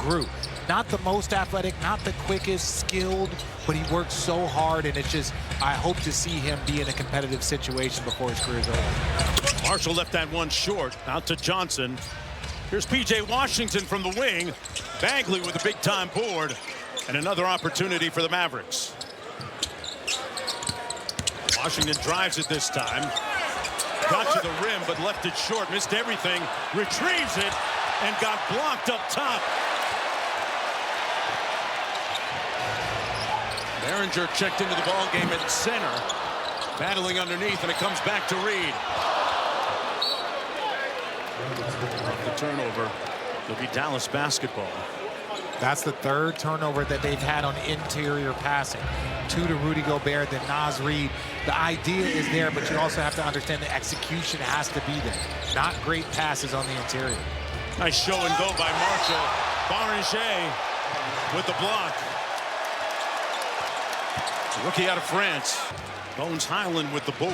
grew. Not the most athletic, not the quickest, skilled, but he worked so hard, and it's just, I hope to see him be in a competitive situation before his career's over. Marshall left that one short, out to Johnson. Here's P.J. Washington from the wing. Bagley with a big-time board, and another opportunity for the Mavericks. Washington drives it this time. Got to the rim, but left it short. Missed everything. Retrieves it, and got blocked up top. Behringer checked into the ball game at center. Battling underneath, and it comes back to Reed. The turnover. It'll be Dallas basketball. That's the third turnover that they've had on interior passing. 2 to Rudy Gobert, then Naz Reid. The idea is there, but you also have to understand the execution has to be there. Not great passes on the interior. Nice show and go by Marshall. Behringer with the block. Rookie out of France. Bones Highland with the board.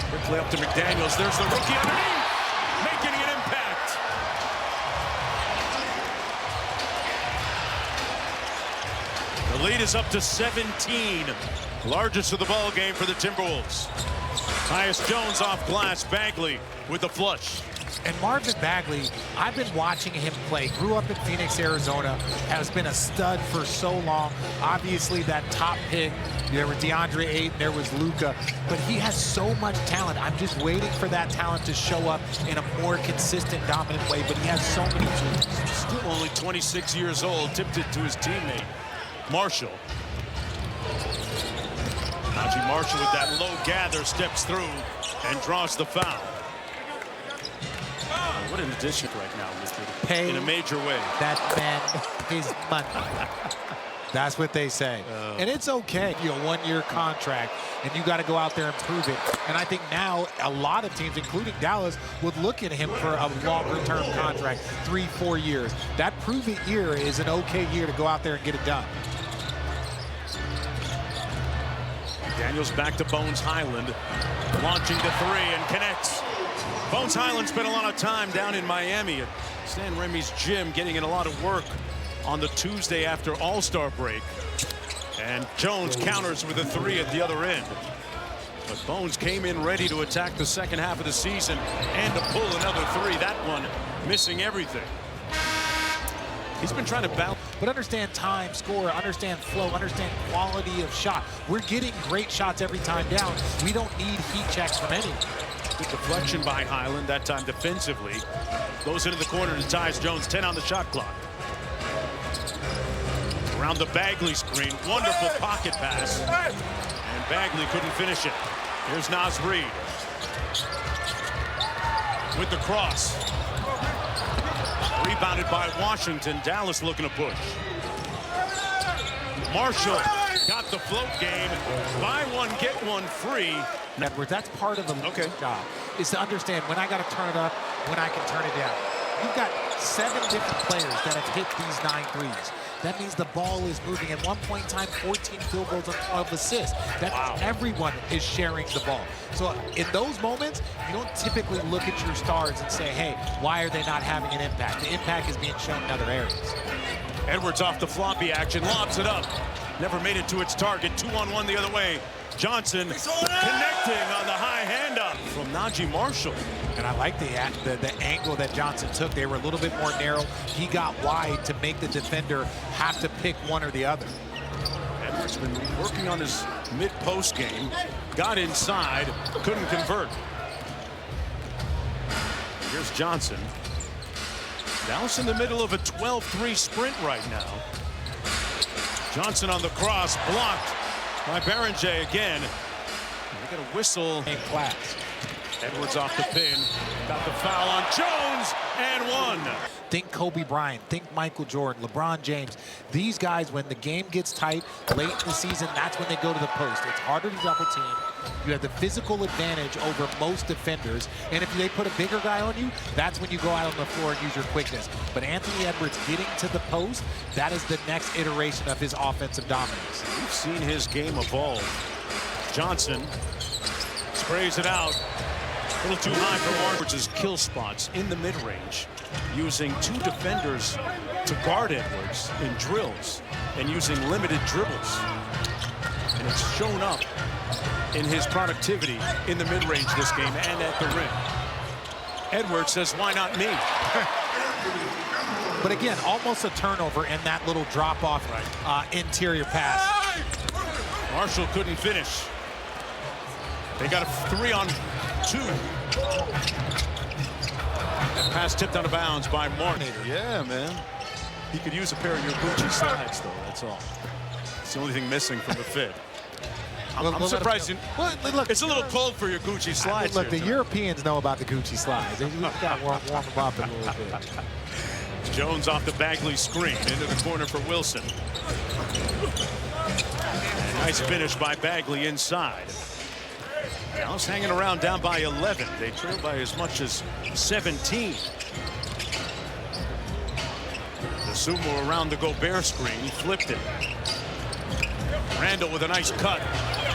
Quickly up to McDaniels. There's the rookie underneath, making an impact. The lead is up to 17. Largest of the ball game for the Timberwolves. Tyus Jones off glass. Bagley with the flush. And Marvin Bagley, I've been watching him play. Grew up in Phoenix, Arizona. Has been a stud for so long. Obviously, that top pick, there was DeAndre Ayton, there was Luka. But he has so much talent. I'm just waiting for that talent to show up in a more consistent, dominant way. But he has so many tools. Still only 26 years old. Tipped it to his teammate, Marshall. Najee Marshall with that low gather steps through and draws the foul. What an addition right now, Mr. Pay in a major way. That man his money. That's what they say. And it's okay. You know, 1-year contract, and you got to go out there and prove it. And I think now a lot of teams, including Dallas, would look at him for a longer-term contract, 3-4 years. That prove-it year is an okay year to go out there and get it done. Daniels back to Bones Highland, launching the three and connects. Bones Highland spent a lot of time down in Miami at Stan Remy's gym, getting in a lot of work on the Tuesday after All-Star break. And Jones counters with a three at the other end. But Bones came in ready to attack the second half of the season and to pull another three. That one missing everything. He's been trying to balance. But understand time, score, understand flow, understand quality of shot. We're getting great shots every time down. We don't need heat checks from anyone. Good deflection by Highland, that time defensively. Goes into the corner to Tyus Jones, 10 on the shot clock. Around the Bagley screen, wonderful pocket pass. And Bagley couldn't finish it. Here's Naz Reid with the cross. Rebounded by Washington. Dallas looking to push. Marshall got the float game. Buy one, get one free. Edwards, that's part of the job, is to understand when I got to turn it up, when I can turn it down. You've got 7 different players that have hit these 9 threes. That means the ball is moving. At one point in time, 14 field goals and 12 assists. That means everyone is sharing the ball. So in those moments, you don't typically look at your stars and say, hey, why are they not having an impact? The impact is being shown in other areas. Edwards off the floppy action, lobs it up. Never made it to its target. 2-on-1 the other way. Johnson connecting on the high hand-up from Najee Marshall. And I like the angle that Johnson took. They were a little bit more narrow. He got wide to make the defender have to pick one or the other. Edwards been working on his mid-post game. Got inside, couldn't convert. Here's Johnson. Dallas in the middle of a 12-3 sprint right now. Johnson on the cross, blocked by Behringer again. They get a whistle. In class. Edwards off the pin. Got the foul on Jones and one. Think Kobe Bryant, think Michael Jordan, LeBron James. These guys, when the game gets tight late in the season, that's when they go to the post. It's harder to double team. You have the physical advantage over most defenders. And if they put a bigger guy on you, that's when you go out on the floor and use your quickness. But Anthony Edwards getting to the post, that is the next iteration of his offensive dominance. We've seen his game evolve. Johnson sprays it out. A little too high for Edwards' kill spots in the mid-range. using 2 defenders to guard Edwards in drills and using limited dribbles. And it's shown up in his productivity in the mid-range this game and at the rim. Edwards says, why not me? But again, almost a turnover in that little drop-off interior pass. Marshall couldn't finish. They got a 3-on-2. That pass tipped out of bounds by Martin. Yeah, man. He could use a pair of your Gucci slides, though. That's all. It's the only thing missing from the fit. I'm surprised. Look, it's a little cold for your Gucci slides. Look, here, the Europeans know about the Gucci slides. We've got to warm them up a little bit. Jones off the Bagley screen into the corner for Wilson. Nice finish by Bagley inside. Dallas hanging around down by 11. They trail by as much as 17. The Sumo around the Gobert screen. He flipped it. Randall with a nice cut.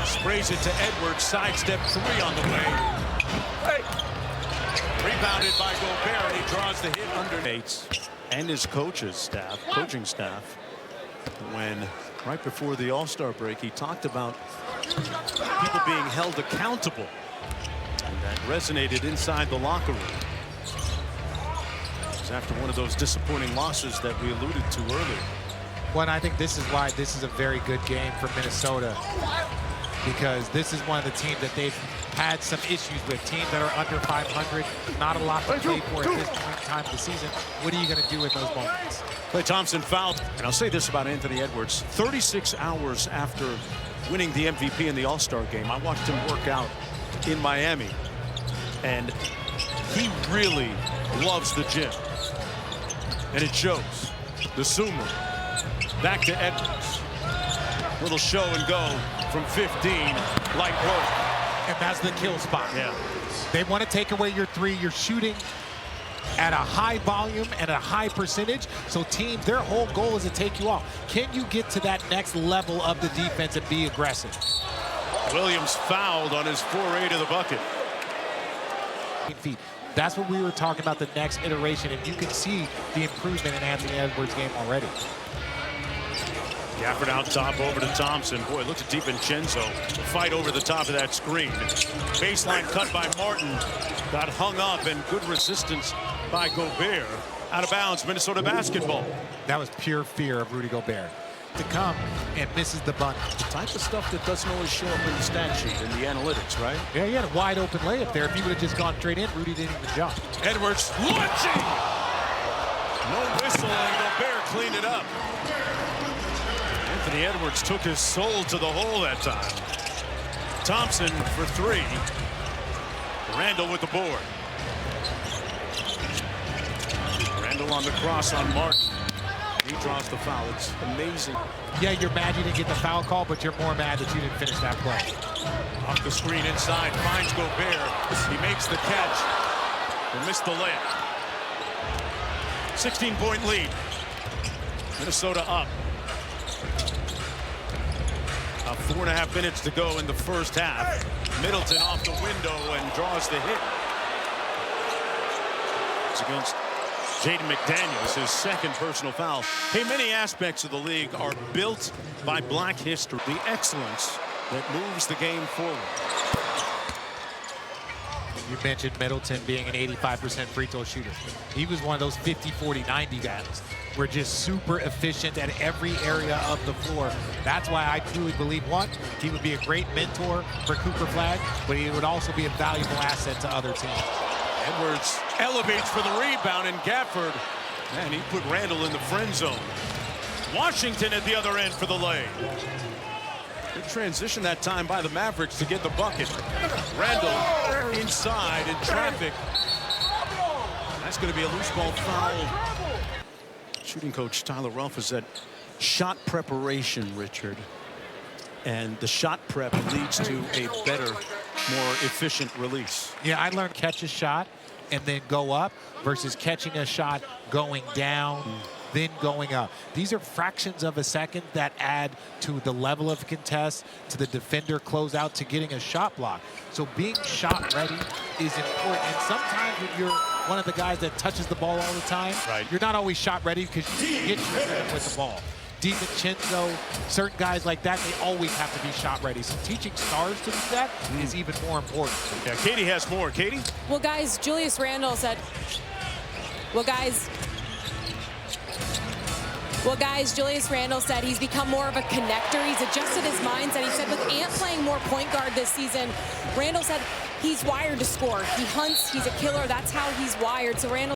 Sprays it to Edwards. Sidestep 3 on the way. Rebounded by Gobert, and he draws the hit underneath. And his coaching staff, when right before the All-Star break, he talked about people being held accountable. And that resonated inside the locker room. It was after one of those disappointing losses that we alluded to earlier. Well, and I think this is why this is a very good game for Minnesota, because this is one of the teams that they've had some issues with. Teams that are under 500, not a lot to play for at this point in time of the season. What are you going to do in those moments? Klay Thompson fouled. And I'll say this about Anthony Edwards. 36 hours after winning the MVP in the All-Star game, I watched him work out in Miami. And he really loves the gym. And it shows. The Sumo. Back to Edwards. Little show and go from 15. Light work. And that's the kill spot. Yeah. They want to take away your 3. You're shooting at a high volume and a high percentage. So teams, their whole goal is to take you off. Can you get to that next level of the defense and be aggressive? Williams fouled on his foray to the bucket. Feet. That's what we were talking about, the next iteration, and you can see the improvement in Anthony Edwards' game already. Gafford out top over to Thompson. Boy, look at DiVincenzo fight over the top of that screen. Baseline cut by Martin. Got hung up, and good resistance by Gobert. Out of bounds, Minnesota basketball. That was pure fear of Rudy Gobert to come and misses the bunny. The type of stuff that doesn't always show up in the stat sheet in the analytics, right? Yeah, he had a wide open layup there. If he would have just gone straight in, Rudy didn't even jump. Edwards launching. No whistle, and Gobert cleaned it up. Anthony Edwards took his soul to the hole that time. Thompson for 3. Randall with the board. Randall on the cross on Martin. He draws the foul. It's amazing. Yeah, you're mad you didn't get the foul call, but you're more mad that you didn't finish that play. Off the screen inside, finds Gobert. He makes the catch. He missed the layup. 16-point lead. Minnesota up. 4.5 minutes to go in the first half. Middleton off the window and draws the hit. It's against Jaden McDaniels, his second personal foul. Hey, many aspects of the league are built by black history. The excellence that moves the game forward. You mentioned Middleton being an 85% free throw shooter. He was one of those 50, 40, 90 guys. We're just super efficient at every area of the floor. That's why I truly believe, one, he would be a great mentor for Cooper Flagg, but he would also be a valuable asset to other teams. Edwards elevates for the rebound, and Gafford, man, he put Randall in the friend zone. Washington at the other end for the lay. Good transition that time by the Mavericks to get the bucket. Randall inside in traffic. That's going to be a loose ball foul. Shooting coach Tyler Ruff is at shot preparation, Richard. And the shot prep leads to a better, more efficient release. Yeah, I learned catch a shot and then go up versus catching a shot going down then going up. These are fractions of a second that add to the level of contest, to the defender closeout, to getting a shot block. So being shot ready is important. And sometimes when you're one of the guys that touches the ball all the time, you're not always shot ready because you get your with the ball. DiVincenzo, certain guys like that, they always have to be shot ready. So teaching stars to do that is even more important. Yeah, Katie has more. Katie? Well, guys, Julius Randle said, Julius Randle said he's become more of a connector. He's adjusted his mindset. He said with Ant playing more point guard this season, Randle said he's wired to score. He hunts, he's a killer. That's how he's wired. So Randle